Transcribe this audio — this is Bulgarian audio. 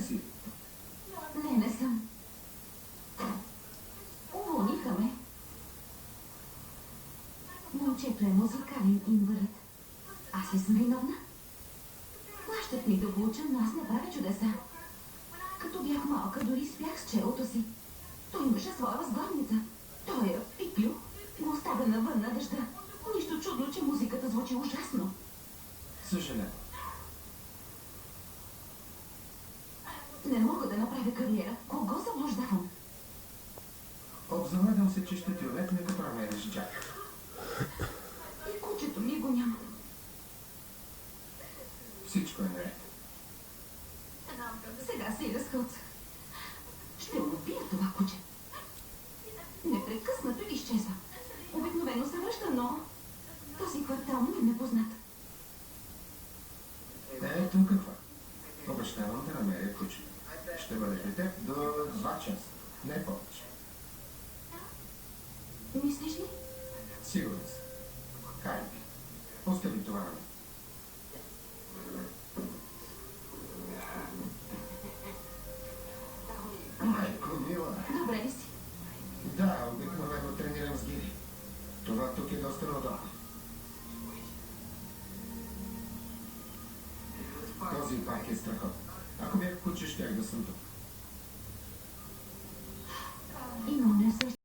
Си. Не съм. Уволниха ме. Момчето е музикален инвалид. Аз ли съм виновна? Плащат ми да го уча, но аз не правя чудеса. Като бях малка, дори спях с челото си. Той имаше своя възглавница. Той е пиплю. Го оставя навън на дъжда. Нищо чудно, че музиката звучи ужасно. Съжалявам. Не мога да направя кариера. Кого заблуждавам? Обзалагам се, че ще ти улекне, като намериш Джак. И кучето ми го няма. Всичко е наред. Сега се и разхълцах. Ще убия това куче. Непрекъснато изчезва. Обикновено се връща, но този квартал му е непознат. Ето какво. Обещавам да намеря куче. Ще бъде при теб до 2 часа. Не повече. Мислиш ли? Сигурен съм. Хайде. Остави това на мен. Майко, мила. Добре ли си? Да, обикновено тренирам с гири. Това тук е доста удобно. Този парк е страхотен. Ако бях куче, щях да съм тук.